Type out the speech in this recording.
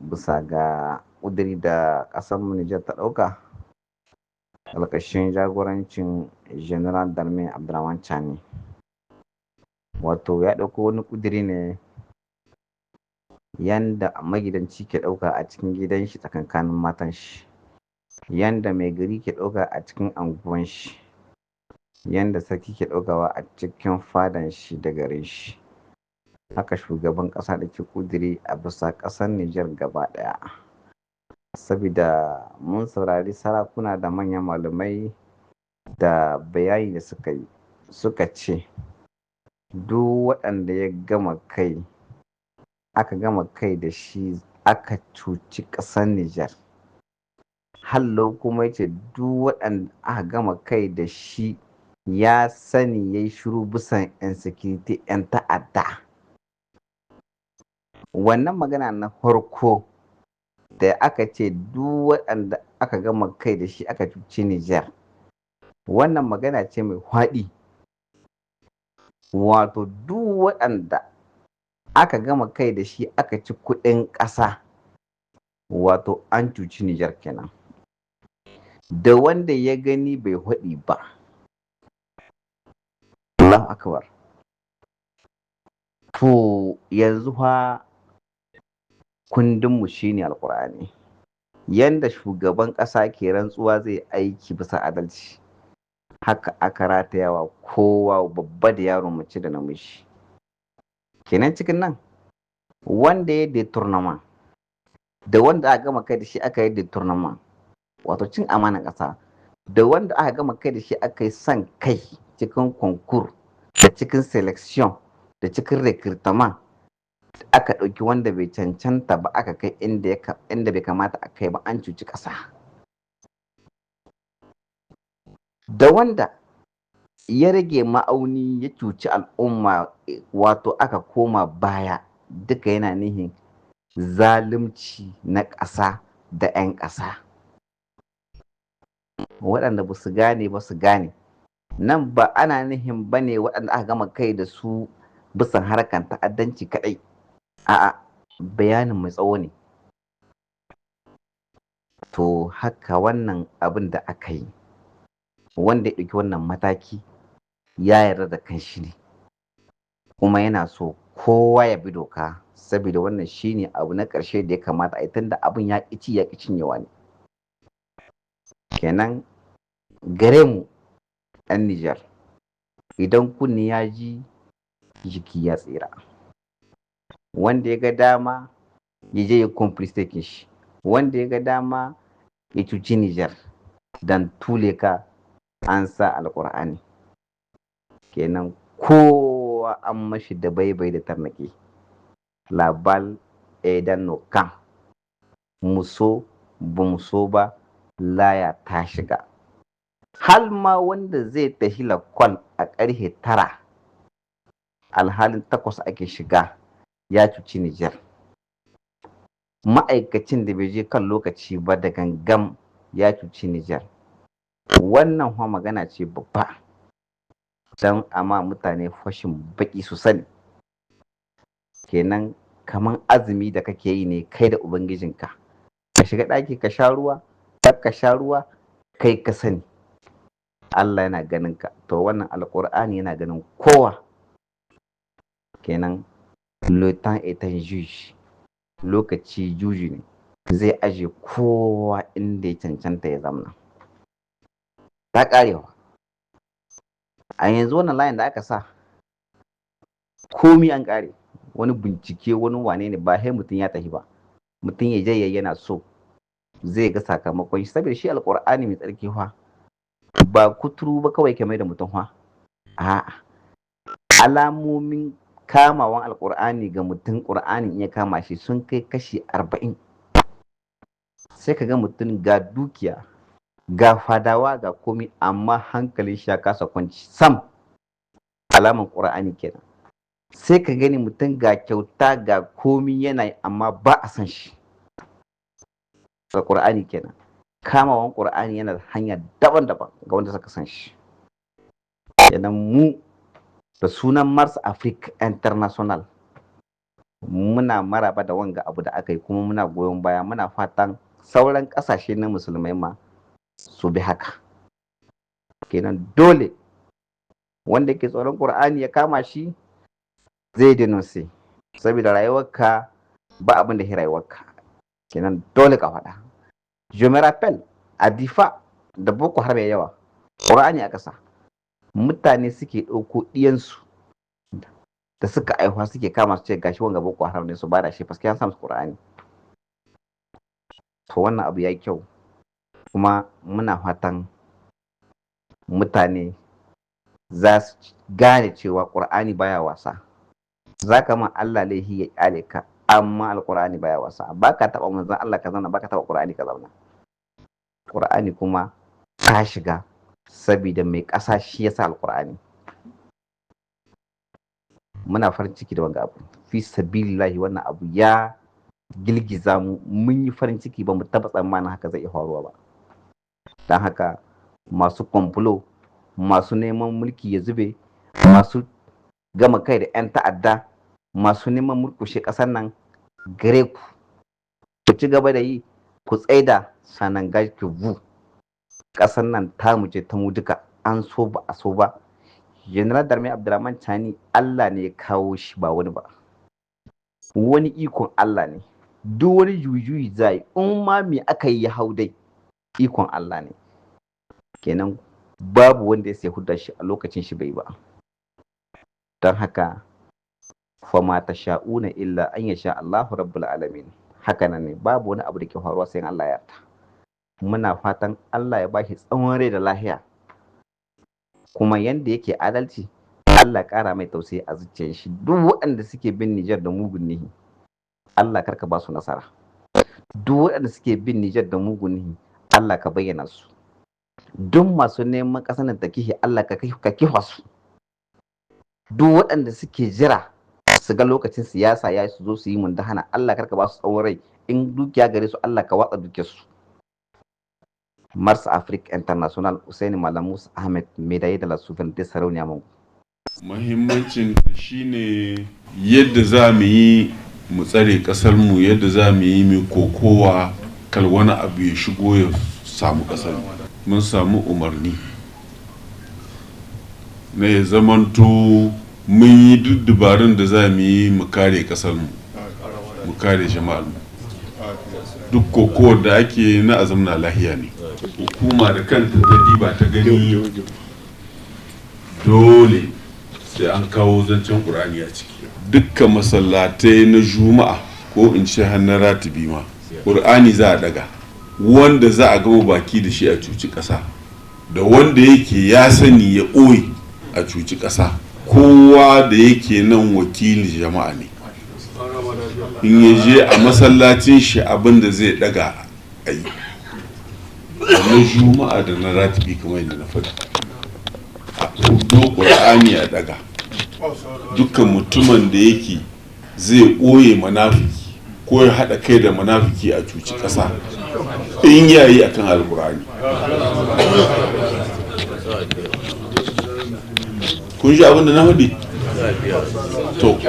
bisa ga ƙudiri da ƙasar Nijar ta ɗauka ƙarƙashin jagorancin General Darme Abdurrahman Chani. Wato ya ɗauko wani ƙudiri ne yanda magidanci ke ɗauka a cikin gidan shi tsakankanin matan shi, yanda mai gari ke ɗauka a cikin anguwan shi, yanda sarki ke ɗaukawa a cikin fadan shi da garin shi. Haka shugaban ƙasa da ke ƙudiri a bisa ƙasar Nijar gaba ɗaya. Sabida mun saurari sarakuna da manyan malamai da bayani da suka yi, suka ce duk waɗanda ya gama kai aka gama kai da shi aka cuci ƙasar Nijar. Hallau kuma yace duk waɗanda aka gama kai da shi ya sani ya yi shiru bisan 'yan security 'yan ta'adda. Wannan magana na farko da aka ce duk waɗanda aka gama kai da shi aka cuci Nijar. Wannan magana ce mai faɗi. Wato duk waɗanda aka gama kai da shi aka ci kuɗin ƙasa, wato an cuci Nijar kenan. Da wanda ya gani bai faɗi ba. Allahu akbar. To yanzu fa kundinmu shine Alƙur'ani. Yanda shugaban ƙasa ke rantsuwa zai aiki bisa adalci, haka aka ratayawa kowa babba da yaro mace da namiji. Kenan cikin nan wanda ya detournament da wanda aka gama kai da shi aka yi detournament, wato cin amanar ƙasa, da wanda aka gama kai da shi aka yi son kai cikin concours da cikin selection da cikin recruitment, aka ɗauki wanda bai cancanta ba aka kai inda bai kamata a kai ba, an cuci ƙasa. Da wanda ya rage ma'auni ya cuci al'umma, wato aka koma baya, duka yana nihin zalunci na ƙasa da 'yan ƙasa. Waɗanda ba su gane ba su gane. Nan ba ana nihin ba ne waɗanda aka gama kai da su bisan harkar ta'addanci kaɗai. A'a, bayanin mai tsawo ne. To haka wannan abin da aka yi, wanda ya ɗauki wannan mataki ya yarda da kanshi ne, kuma yana so kowa ya bi doka, saboda wannan shine abu na ƙarshe da ya kamata a yi, tunda abin ya ƙi ci ya ƙi cinyewa ne. Kenan gare mu 'yan Nijar, idan kunne ya ji jiki ya tsira. Wanda ya ga dama ya je ya complicate shi, wanda ya ga dama ya cuci Nijar, dan tule ka an sa Alƙur'ani. Kenan kowa an mashi da baibai da tarnaƙi. Labal edan nokan muso ba muso ba, laya ta shiga. Hal ma wanda zai tafi lakwal a ƙarfe 9 alhalin 8 ake shiga, ya cuci Nijar. Ma'aikacin da bai je kan lokaci ba da gangam ya cuci Nijar. Wannan fa magana ce babba, don ama mutane fashin baki su sani. Kenan kaman azumi da kake yi ne kai da Ubangijinka, ka shiga ɗaki ka sha ruwa, kar ka sha ruwa, kai ka sani. Allah yana ganin ka, to wannan Alƙur'ani yana ganin kowa. Kenan le temps est un juge, lokaci juji ne, zai aje kowa inda ya cancanta ya zamana. Ta ƙarewa. A yanzu wannan layin da aka sa, komi an ƙare, wani bincike wani wane ne ba sai mutum ya tafi ba. Mutum ya je yana so zai ga sakamakon shi, saboda shi Alƙur'ani mai tsarki fa ba kuturu ba kawai ke mai da mutum fa. A'a, alamomin kamawan Alƙur'ani ga mutum, Ƙur'ani in ya kama shi sun kai kashi 40. Sai ka ga mutum ga dukiya, ga fadawa, ga komi, amma hankalin shi ya kasa kwanci sam. Alaman Ƙur'ani kenan. Sai ka gani mutum ga kyauta ga komi yana yi, amma ba a san shi. Ƙur'ani kenan. Kamawan Ƙur'ani yana da hanya daban-daban ga wanda suka san shi. Kenan mu da sunan Mars Africa International muna maraba da wanga abu da aka yi kuma muna goyon baya, muna fatan sauran ƙasashe na musulmai ma su bi haka. Kenan dole wanda ke tsoron Qur'ani ya kama shi zai denonce, saboda rayuwarka ba abin da ya rayuwarka, kenan dole ka faɗa. Je me rappelle a Difa da Boko Haram yawa Qur'ani a ƙasa, mutane suke ɗauko ɗiyansu da suka aihuwa suke kama su ce gashi wanga Boko Haram ne su bada shi paske an samu Qur'ani. To wannan abu ya yi kyau, kuma muna fatan mutane za su gane cewa Qur'ani baya wasa. Za ka ma Allah laihi ya ƙyale ka, amma Alƙur'ani baya wasa. Ba ka taɓa manzon Allah ka zauna, ba ka taɓa Qur'ani ka zauna. Qur'ani kuma ka shiga saboda mai ƙasa shi ya sa Alƙur'ani. Muna farin ciki da wanga abu, fi sabilillahi wannan abu ya girgiza mu, mun yi farin ciki, ba mu taɓa tsammanin haka zai iya faruwa ba. Don haka masu kwamfulo, masu neman mulki ya zube, masu gama kai da 'yan ta'adda, masu neman murkushe ƙasar nan, gare ku ci gaba da yi, ku tsaida sanan gashi vu. Ƙasar nan ta mu ce ta mu duka, an so ba a so ba. General Darmi Abdurrahman Chani Allah ne ya kawo shi ba wani ba, wani ikon Allah ne. Duk wani juyi zai in ma me aka yi ya hau dai ikon Allah ne. Kenan babu wanda ya sai hudda shi a lokacin shi bai ba. Don haka fama ta sha'una illa an ya sha Allahu rabbul alamin. Haka nan ne, babu wani abu da ke faruwa sai Allah ya yarda. Muna fatan Allah ya bashi tsawon rai da lahiya, kuma yanda yake adalci Allah ƙara mai tausayi a zuciyar shi. Duk waɗanda suke bin Nijar da mugun nihi Allah karka ba su nasara. Duk waɗanda suke bin Nijar da mugun nihi Allah ka bayyana su. Duk masu neman ƙasar nan ta kihi Allah ka kifa su. Duk waɗanda suke jira su ga lokacin siyasa ya su zo su yi mundahana Allah karka ba su tsawon rai. In dukiya gare su Allah ka watsa dukiyarsu. Mars Afrique International, Usaini Malam Musa Ahmed, médaillé de la souveraineté Sarauniya Mangu. Muhimmancin shine yadda za mu yi mu tsare ƙasar mu, yadda za mu yi mu kokowa kal wani abu ya shigo ya samu ƙasar. Mun samu umarni na ya zamanto mun yi duk dabarun da za mu yi mu kare ƙasar mu kare jama'ar mu. Duk kokowar da ake na azamna lahiya ne. Hukuma da kanta ta diba ta gani dole sai an kawo zancen Qur'ani a ciki. Dukkan masallatai na Juma'a ko in ce hannun ratibi ma Qur'ani za a daga, wanda za a gama baki da shi a cuci ƙasa da wanda yake ya sani ya ɓoye a cuci ƙasa. Kowa da yake nan wakili jama'a ne, in ya je a masallacin shi abin da zai daga a yi na Juma'a da na ratibi kamar yadda na faɗi, a kudo Qur'ani a daga. Dukkan mutumin da yake zai ɓoye manafiki ko ya haɗa kai da manafiki a cuci ƙasa in yayi akan Alƙur'ani. Kun ji abin da na faɗi? To